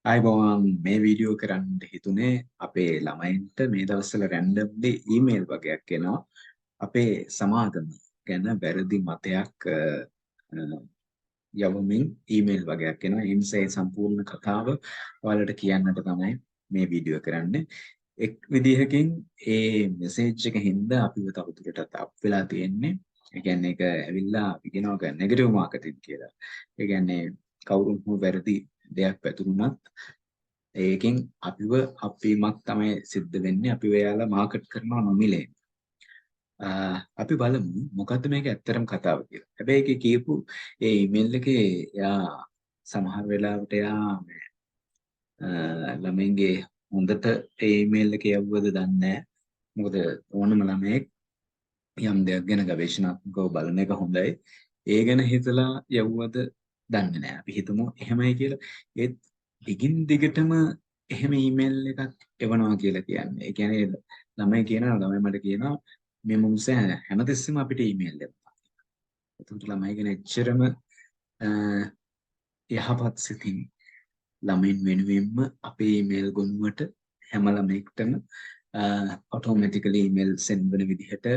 අයිබෝන් මේ වීඩියෝ කරන්න හිතුනේ අපේ ළමයින්ට මේ දවස්වල රැන්ඩම්ලි ඊමේල් වගේක් එනවා අපේ සමාගම ගැන වැරදි මතයක් යවමින් ඊමේල් වගේක් එනවා. ඒ නිසා ඒ සම්පූර්ණ කතාව ඔයාලට කියන්නට තමයි මේ වීඩියෝ කරන්නේ. එක් විදිහකින් ඒ මෙසේජ් එක හින්දා අපිව තවදුරටත් අප් වෙලා තියෙන්නේ. ඒ කියන්නේ ඒක ඇවිල්ලා අපි කියනවා නෙගටිව් මාකටිං කියලා. ඒ කියන්නේ කවුරුන් හෝ වැරදි දෙයක් පැතුරුනත් ඒකෙන් අපිව අපීමක් තමයි සිද්ධ වෙන්නේ. අපිව එයාලා මාකට් කරනවා නොමිලේ. අපි බලමු මොකද්ද මේක ඇත්තටම කතාව කියලා. හැබැයි ඒකේ කියපු ඒ ඊමේල් එකේ එයා සමහර වෙලාවට එයා ළමයින්ගේ හොඳට ඒ ඊමේල් එක යවුවද දන්නේ නැහැ. මොකද ඕනම ළමයෙක් යම් දෙයක් ගැන ගවේෂණාත්මකව බලන එක හොඳයි. ඒ ගැන හිතලා යවුවද දන්නේ නැහැ. අපි හිතමු එහෙමයි කියලා. ඒත් දිගින් දිගටම එහෙම ඊමේල් එකක් එවනවා කියලා කියන්නේ. ඒ කියන්නේ ළමයි මට කියනවා මේ මුන්ස හැමතිස්සෙම අපිට ඊමේල් එවනවා. එතකොට ළමයි ගැන එච්චරම යහපත් සිතින් ළමයින් වෙනුවෙන්ම අපේ ඊමේල් ගොනුවට හැම ළමයෙක්ටම ඔටෝමැටිකලි ඊමේල් සෙන්ඩ් වෙන විදිහට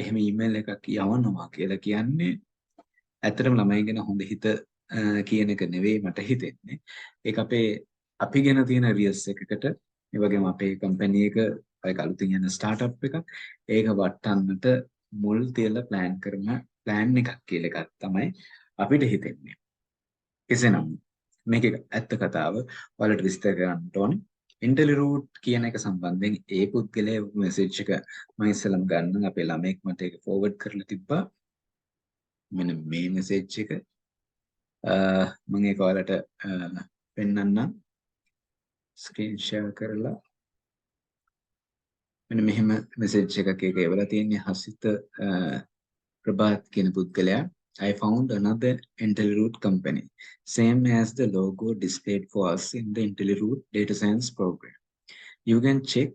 එහෙම ඊමේල් එකක් යවනවා කියලා කියන්නේ ඇත්තටම ළමයි ගැන හොඳ හිත කියන එක නෙවෙයි මට හිතෙන්නේ. ඒක අපි ගැන තියෙන රියස් එකකට ඒ වගේම අපේ කම්පැනි එක ඒක අලුතින් යන ස්ටාර්ට්අප් එකක්. ඒක වටන්නට මුල් තියලා ප්ලෑන් එකක් කියලා එකක් තමයි අපිට හිතෙන්නේ. කෙසේනම් මේක ඇත්ත කතාව ඔයාලට විස්තර කරන්න ඕනේ. IntelliRoute කියන එක සම්බන්ධයෙන් ඒ පුද්ගලයා මෙසේජ් එක මම ඉස්සෙල්ලම ගන්න අපේ ළමෙක් මට ඒක ෆෝවර්ඩ් කරලා තිබ්බා. මෙන්න මේ මෙසේජ් එක මම ඒක ඔයාලට පෙන්නන්නම් ස්ක්‍රීන් ෂෙයා කරලා. මෙන්න මෙහෙම මෙසේජ් එකක් ඒක එවලා තියෙන්නේ Hasitha Pabhath කියන පුද්ගලයා. I found another IntelliRoute company, same as the logo displayed for us in the IntelliRoute data science program. You can check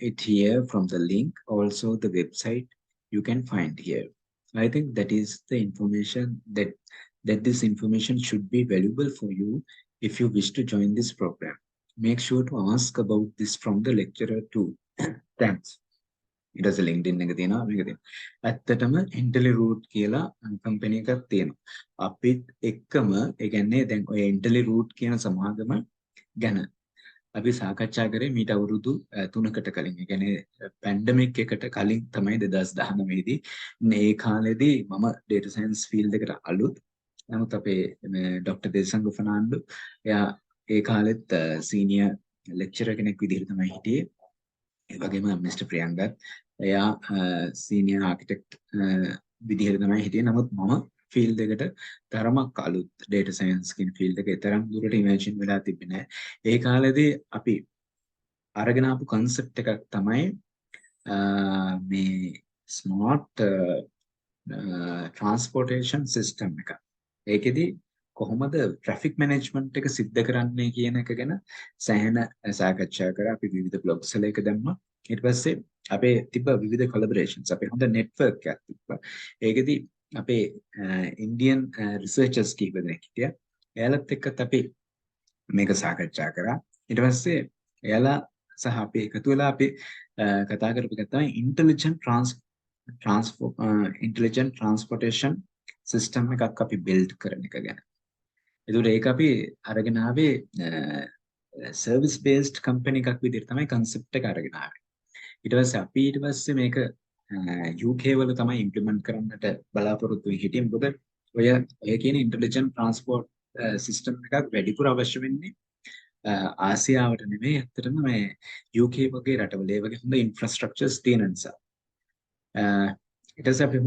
it here from the link, also the website you can find here. I think that is the information that this information should be valuable for you if you wish to join this program. Make sure to ask about this from the lecturer too. Thanks. ඊට පස්සේ LinkedIn එක තියෙනවා මේක තියෙනවා. ඇත්තටම IntelliRoute කියලා company එකක් තියෙනවා. අපිත් එක්කම ඒ කියන්නේ දැන් ඔය IntelliRoute කියන සමාගම ගැන අපි සාකච්ඡා කරේ මීට අවුරුදු 3කට කලින්. ඒ කියන්නේ පැන්ඩමික් එකට කලින් තමයි 2019 දී. මේ කාලෙදී මම data science field එකට අලුත්. නමුත් අපේ ડોક્ટર දේශංග ෆර්නාන්ඩෝ එයා ඒ කාලෙත් සීනියර් ලෙක්චරර් කෙනෙක් විදිහට තමයි හිටියේ. ඒ වගේම මිස්ටර් ප්‍රියංගත් එයා සීනියර් ආකිටෙක්ට් විදිහට තමයි හිටියේ. නමුත් මම ෆීල්ඩ් එකට තරමක් අලුත් data science කියන ෆීල්ඩ් එක තරම් දුරට ඉමේජින් වෙලා තිබෙන්නේ නැහැ. ඒ කාලේදී අපි අරගෙන ආපු concept එකක් තමයි මේ smart transportation system එක. ඒකෙදි කොහොමද traffic management එක සිද්ධ කරන්නේ කියන එක ගැන සෑහෙන සාකච්ඡා කරා. අපි විවිධ blogs වල එක දැම්මා. ඊට පස්සේ අපේ තිබ්බ විවිධ collaborations අපේ හොඳ network එකක් තිබ්බා. ඒකෙදි අපේ ඉන්දියන් රිසර්චර්ස් කීප දෙනෙක් හිටියා. එයාලත් එක්කත් අපි මේක සාකච්ඡා කරා. ඊට පස්සේ එයාලා සහ අපි එකතු වෙලා අපි කතා කරපු එක තමයි intelligent transportation system එකක් අපි build කරන එක ගැන. ඒකට ඒක අපි අරගෙන ආවේ service based company එකක් විදිහට තමයි concept එක අරගෙන ආවේ. ඊට පස්සේ මේක UK වල තමයි implement කරන්නට බලාපොරොත්තු වෙ හිටියේ. මොකද ඔය කියන intelligent transport system එකක් වැඩිපුර අවශ්‍ය වෙන්නේ ආසියාවට නෙමෙයි. ඇත්තටම මේ UK වගේ රටවල ඒ වගේ හොඳ infrastructures තියෙන නිසා. ඊට පස්සේ අපි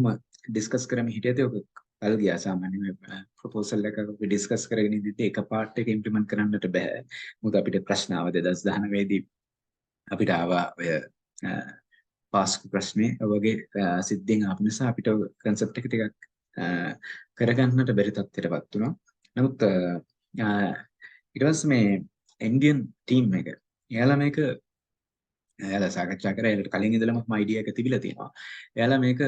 ඩිස්කස් කරමින් හිටියදී ඔක කල් ගියා. සාමාන්‍යයෙන් ප්‍රොපෝසල් එකක් අපි ඩිස්කස් කරගෙන ඉඳිද්දී එක පාර්ට් එක ඉම්ප්ලිමන්ට් කරන්නට බෑ. මොකද අපිට ප්‍රශ්න ආව 2019 දී අපිට ආවා ඔය පාස්කු ප්‍රශ්නේ වගේ සිද්ධීන් ආපු නිසා අපිට concept එක ටිකක් කරගන්නට බැරි තත්ත්වයටපත් වුණා. නමුත් ඊට පස්සේ මේ ඉන්දියන් ටීම් එක එයාලා සාකච්ඡා කරා. ඒකට කලින් ඉඳලම අයිඩියා එක තිබිලා තියෙනවා. එයාලා මේක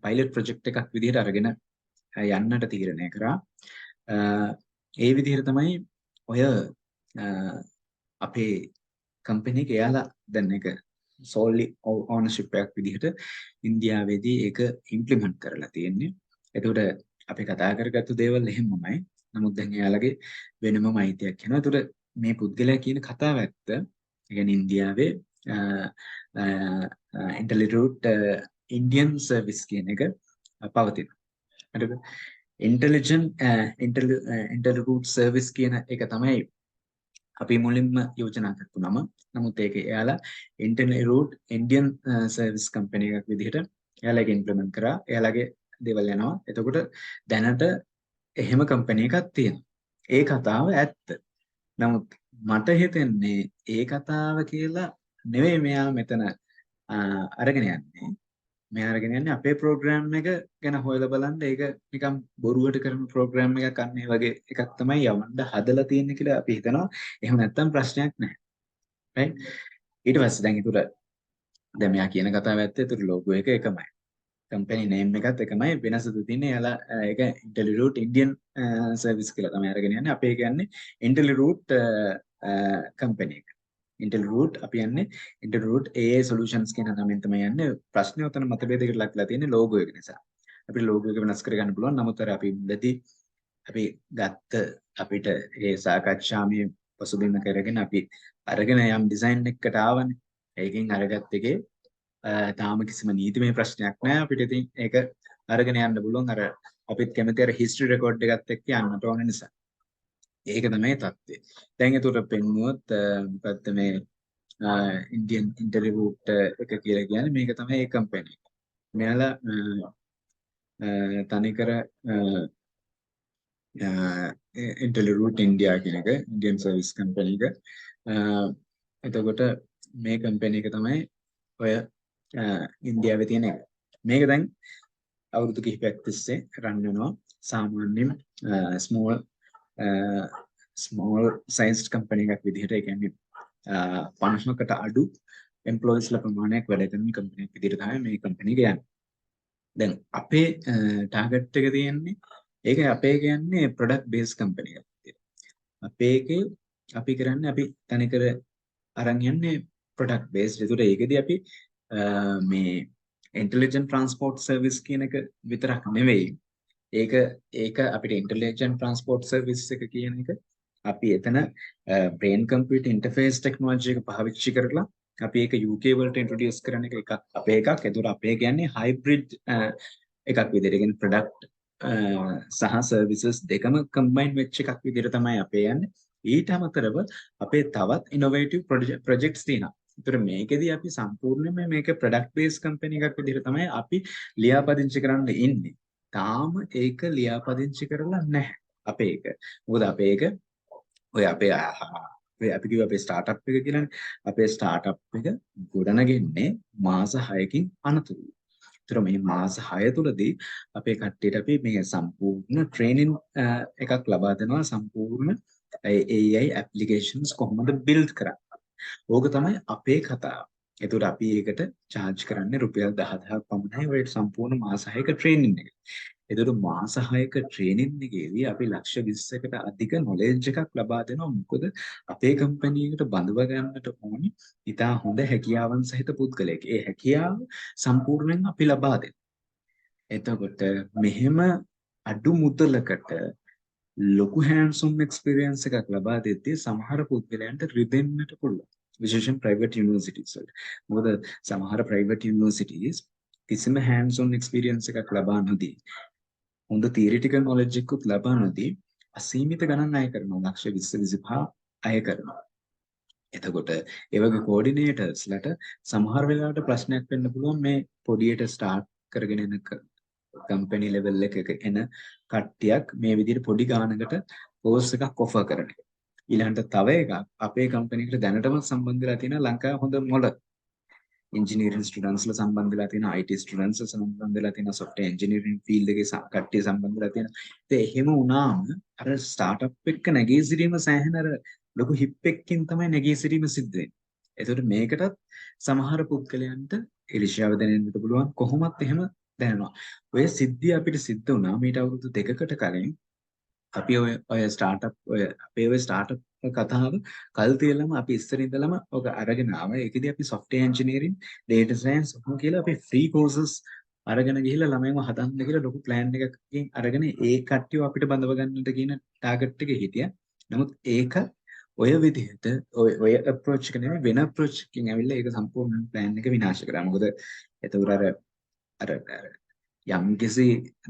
පයිලට් ප්‍රොජෙක්ට් එකක් විදිහට අරගෙන යන්නට තීරණය කරා. ඒ විදිහට තමයි ඔය අපේ කම්පැනි එක එයාලා දැන් එක solely ownership එකක් විදිහට ඉන්දියාවේදී ඒක ඉම්ප්ලිමන්ට් කරලා තියෙන්නේ. එතකොට අපි කතා කරගත්තු දේවල් එහෙමමයි. නමුත් දැන් එයාලගේ වෙනමම අයිතියක් වෙනවා. එතකොට මේ පුද්ගලයා කියන කතාව ඇත්ත. ඒ කියන්නේ ඉන්දියාවේ IntelliRoute Indian service කියන එක පවතිනවා. හරිද? IntelliRoute service කියන එක තමයි අපි මුලින්ම යෝජනා කරපු නම. නමුත් ඒක එයාලා IntelliRoute Indian service company එකක් විදිහට එයාලා ඒක ඉම්ප්ලිමන්ට් කරා. එයාලගේ දේවල් යනවා. එතකොට දැනට එහෙම කම්පැනි එකක් තියෙනවා. ඒ කතාව ඇත්ත. නමුත් මට හිතෙන්නේ ඒ කතාව කියලා නෙවෙයි මෙයා මෙතන අරගෙන යන්නේ. මෙයා අරගෙන යන්නේ අපේ ප්‍රෝග්‍රෑම් එක ගැන හොයලා බලන්න. ඒක නිකන් බොරුවට කරන ප්‍රෝග්‍රෑම් එකක් අන්නේ වගේ එකක් තමයි යවන්න හදලා තියෙන්නේ කියලා අපි හිතනවා. එහෙම නැත්තම් ප්‍රශ්නයක් නැහැ. right? ඊට පස්සේ දැන් දැන් මෙයා කියන කතාව ඇත්ත. ඒතර ලෝගෝ එක එකමයි. කම්පැනි නේම් එකත් එකමයි. වෙනස තියෙන්නේ එයාලා ඒක IntelliRoute Indian service කියලා තමයි අරගෙන යන්නේ. අපි කියන්නේ IntelliRoute කම්පැනි එක. IntelliRoute අපි යන්නේ IntelliRoute AI solutions කියන නමින් තමයි යන්නේ. ප්‍රශ්නේ උතන මතභේදයකට ලක්ලා තියෙන්නේ ලෝගෝ එක නිසා. අපිට ලෝගෝ එක වෙනස් කරගන්න පුළුවන්. නමුත් අර අපි මුලදී අපි ගත්ත අපිට ඒ සාකච්ඡාමය පසුබිම කරගෙන අපි අරගෙන යම් ඩිසයින් එකකට ආවනේ. ඒකෙන් අරගත්ත එකේ තාම කිසිම නීතිමය ප්‍රශ්නයක් නැහැ. අපිට ඉතින් ඒක අරගෙන යන්න පුළුවන්. අර අපිත් කැමති අර හිස්ටරි රෙකෝඩ් එකත් එක්ක යන්නට ඕන නිසා. ඒක තමයි தත්ත්වය. දැන් ඒතර පෙන්නුවොත් මොකද්ද මේ ඉන්දියන් IntelliRoute එක කියලා කියන්නේ මේක තමයි ඒ කම්පැනි එක. මෙයාලා තනිකර IntelliRoute India කියන එක ඉන්දියන් සර්විස් කම්පැනි එක. එතකොට මේ කම්පැනි එක තමයි ඔය ඉන්දියාවේ තියෙන එක. මේක දැන් අවුරුදු කිහිපයක් තිස්සේ රන් වෙනවා. සාමාන්‍යයෙන් ස්මෝල් සයිස්ඩ් කම්පැනි එකක් විදිහට. ඒ කියන්නේ 50කට අඩු එම්ප්ලොයිස්ලා ප්‍රමාණයක් වැඩ කරන කම්පැනි එකක් විදිහට තමයි මේ කම්පැනි එක යන්නේ. දැන් අපේ ටාගට් එක තියෙන්නේ ඒක අපේ කියන්නේ ප්‍රොඩක්ට් බේස් කම්පැනි එකක් විදිහට. අපේ එකේ අපි කරන්නේ අපි තනිකර අරන් යන්නේ ප්‍රොඩක්ට් බේස්ඩ්. ඒකට ඒකෙදි අපි මේ ඉන්ටෙලිජන්ට් ට්‍රාන්ස්පෝර්ට් සර්විස් කියන එක විතරක් නෙවෙයි. ඒක අපිට ඉන්ටෙලිජන්ට් ට්‍රාන්ස්පෝර්ට් සර්විස් එක කියන එක අපි එතන බ්‍රේන් කම්පියුටර් ඉන්ටර්ෆේස් ටෙක්නොලොජි එක පාවිච්චි කරලා අපි ඒක UK වලට ඉන්ට්‍රොඩියුස් කරන එක අපේ එකක්. ඒතර අපේ කියන්නේ හයිබ්‍රිඩ් එකක් විදිහට. කියන්නේ ප්‍රොඩක්ට් සහ සර්විසස් දෙකම කම්බයින් වෙච්ච එකක් විදිහට තමයි අපේ යන්නේ. ඊට අමතරව අපේ තවත් ඉනොවේටිව් ප්‍රොජෙක්ට්ස් තියෙනවා. ඒතර මේකෙදි අපි සම්පූර්ණයෙන්ම මේක ප්‍රොඩක්ට් බේස් කම්පැනි එකක් විදිහට තමයි අපි ලියාපදිංචි කරන්න ඉන්නේ. තාම ඒක ලියාපදිංචි කරලා නැහැ අපේ එක. මොකද අපේ එක ඔය අපි කිව්ව අපේ ස්ටාර්ට්අප් එක කියලානේ. අපේ ස්ටාර්ට්අප් එක ගොඩනගෙන්නේ මාස 6කින් අනතුරුව. ඒතර මේ මාස 6 තුලදී අපේ කට්ටියට අපි මේ සම්පූර්ණ ට්‍රේනින් එකක් ලබා දෙනවා. සම්පූර්ණ AI applications කොහොමද build කරන්නේ. ඕක තමයි අපේ කතාව. ඒතකොට අපි ඒකට charge කරන්නේ රුපියල් 10000ක් පමණයි ඔය සම්පූර්ණ මාස 6ක ට්‍රේනින් එක. ඒතකොට මාස 6ක ට්‍රේනින් එකේදී අපි ලක්ෂ 20කට අධික knowledge එකක් ලබා දෙනවා. මොකද අපේ කම්පැනි එකට බඳව ගන්නට ඕනි ඉතා හොඳ හැකියාවන් සහිත පුද්ගලයෙක්. ඒ හැකියාව සම්පූර්ණයෙන් අපි ලබා දෙනවා. එතකොට මෙහෙම අඩු මුදලකට ලොකු hands on experience එකක් ලබා දෙද්දී සමහර පුද්ගලයන්ට රිදෙන්නට පුළුවන්. විශේෂයෙන් private universities වල. මොකද සමහර private universities කිසිම hands on experience එකක් ලබා නොදී හොඳ theoretical knowledge එකකුත් ලබා නොදී අසීමිත ගණන් අය කරනවා. ලක්ෂ 20-25 අය කරනවා. එතකොට ඒ වගේ coordinatorsලට සමහර වෙලාවට ප්‍රශ්නයක් වෙන්න පුළුවන් මේ පොඩියට start කරගෙන එන කම්පැනි ලෙවල් එකක එන කට්ටියක් මේ විදිහට පොඩි ගානකට කෝස් එකක් ඔෆර් කරන එක. ඊළඟට තව එකක් අපේ කම්පැනි එකට දැනටම සම්බන්ධ වෙලා තියෙන ලංකාවේ හොඳ මොළ engineering students ලා සම්බන්ධ වෙලා තියෙනවා, IT students ලා සම්බන්ධ වෙලා තියෙනවා, software engineering field එකේ කට්ටිය සම්බන්ධ වෙලා තියෙනවා. ඉතින් එහෙම වුණාම අර startup එක නැගී සිටීම සෑහෙන අර ලොකු හිප් එකකින් තමයි නැගී සිටීම සිද්ධ වෙන්නේ. ඒතකොට මේකටත් සමහර පුද්ගලයන්ට ඉරිෂාව දැනෙන්නට පුළුවන්. කොහොමත් එහෙම දැනෙනවා. ඔය සිද්ධිය අපිට සිද්ධ වුණා මීට අවුරුදු 2කට කලින්. අපි ඔය ස්ටාර්ට්අප් කතාව කල් තියලම අපි ඉස්සර ඉඳලම ඔක අරගෙන ආවා. ඒකෙදි අපි software engineering, data science ඔහොම කියලා අපි free courses අරගෙන ගිහිල්ලා ළමයින්ව හදන්න කියලා ලොකු plan එකකින් අරගෙන ඒ කට්ටිය අපිට බඳව ගන්නට කියන target එකේ හිටියා. නමුත් ඒක ඔය විදිහට ඔය approach එක නෙමෙයි වෙන approach එකකින් ඇවිල්ලා ඒක සම්පූර්ණ plan එක විනාශ කරා. මොකද එතකොට අර යම්කිසි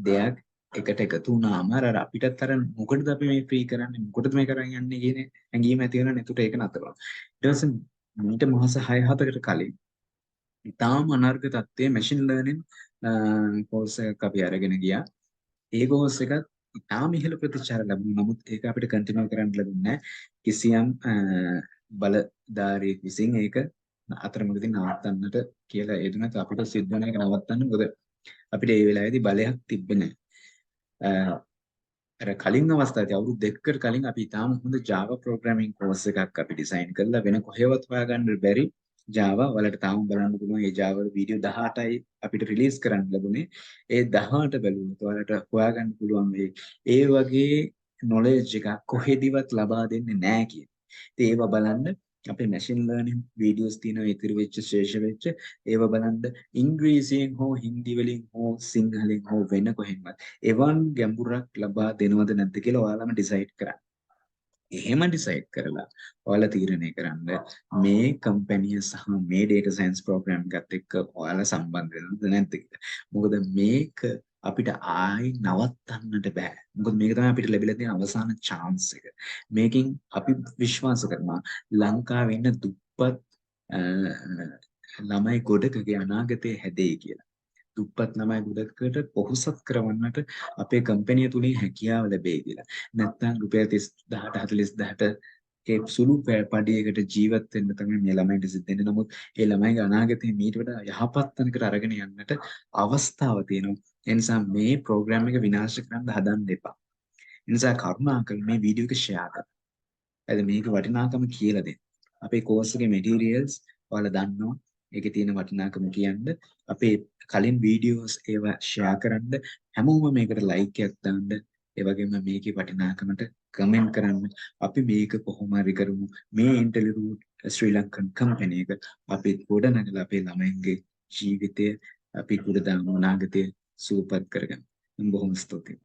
දෙයක් එකට එකතු වුණාම අර අපිටත් අර මොකටද අපි මේ ෆ්‍රී කරන්නේ මොකටද මේ කරන් යන්නේ කියන ඇඟීම ඇති වෙනවා නේද? ඒක නතර වුණා. ඊට පස්සේ මීට මාස 6-7කට කලින් ඉතාලම අනර්ග තත්ත්වයේ මැෂින් ලර්නින් කෝස් එකක් අපි අරගෙන ගියා. ඒ කෝස් එකත් ඉතාම ඉහළ ප්‍රතිචාර ලැබුණා. නමුත් ඒක අපිට කන්ටිනියු කරන්න ලැබුණේ නැහැ. කිසියම් බලධාරියෙක් විසින් ඒක අතරමඟදී නවත්තන්නට කියලා ඒදුනත් අපිට සිද්ධ වෙන එක නවත්තන්න මොකද අපිට ඒ වෙලාවේදී බලයක් තිබ්බේ නැහැ. අර කලින් අවස්ථාවේ අවුරුදු දෙකකට කලින් අපි ඉතාම හොඳ Java programming course එකක් අපි ඩිසයින් කළා. වෙන කොහෙවත් හොයාගන්න බැරි Java වලට තාම බලන්න පුළුවන්. ඒ Java වල වීඩියෝ 18යි අපිට රිලීස් කරන්න ලැබුණේ. ඒ 18 බැලුවොත් ඔයාලට හොයාගන්න පුළුවන් ඒ වගේ knowledge එකක් කොහෙදිවත් ලබා දෙන්නේ නැහැ කියන. ඉතින් ඒව බලන්න අපේ machine learning videos තියෙනවා ඉතිරි වෙච්ච ශේෂ වෙච්ච ඒව බලන්න ඉංග්‍රීසියෙන් හෝ හින්දි වලින් හෝ සිංහලෙන් හෝ වෙන කොහෙන්වත් එවන් ගැඹුරක් ලබා දෙනවද නැද්ද කියලා ඔයාලම ඩිසයිඩ් කරන්න. එහෙම ඩිසයිඩ් කරලා ඔයාලා තීරණය කරන්න මේ කම්පැනි සහ මේ data science program එකත් එක්ක ඔයාලා සම්බන්ධ වෙනවද නැද්ද කියලා. මොකද මේක අපිට ආයි නවත්තන්නට බෑ. මොකද මේක තමයි අපිට ලැබිලා තියෙන අවසාන chance එක. මේකෙන් අපි විශ්වාස කරනවා ලංකාවේ ඉන්න දුප්පත් ළමයි ගොඩකගේ අනාගතය හැදෙයි කියලා. දුප්පත් ළමයි ගොඩකට පොහොසත් කරවන්නට අපේ කම්පැනි තුලින් හැකියාව ලැබෙයි කියලා. නැත්නම් රුපියල් 30000ට 40000ට ඒ සුළු පඩියකට ජීවත් වෙන්න තමයි මේ ළමයින්ට සිද්ධ වෙන්නේ. නමුත් ඒ ළමයිගේ අනාගතය මීට වඩා යහපත් තැනකට අරගෙන යන්නට අවස්ථාව තියෙනවා. ඒ නිසා මේ ප්‍රෝග්‍රෑම් එක විනාශ කරන්න හදන්න එපා. ඒ නිසා කරුණාකර මේ වීඩියෝ එක ෂෙයා කරන්න. අද මේක වටිනාකම කියලා දෙන්න. අපේ කෝස් එකේ මැටීරියල්ස් ඔයාලා දන්නවා. ඒකේ තියෙන වටිනාකම කියන්න අපේ කලින් වීඩියෝස් ඒවා ෂෙයා කරන්න හැමෝම මේකට ලයික් එකක් දාන්න ඒ වගේම මේකේ වටිනාකමට කමෙන්ට් කරන්න අපි මේක කොහොම හරි කරමු මේ IntelliRoute ශ්‍රී ලංකන් කම්පැනි එක අපි ගොඩනගලා අපේ ළමයින්ගේ ජීවිතය අපි ගොඩ දාමු අනාගතය සූපපත් කරගන්න. බොහොම ස්තුතියි.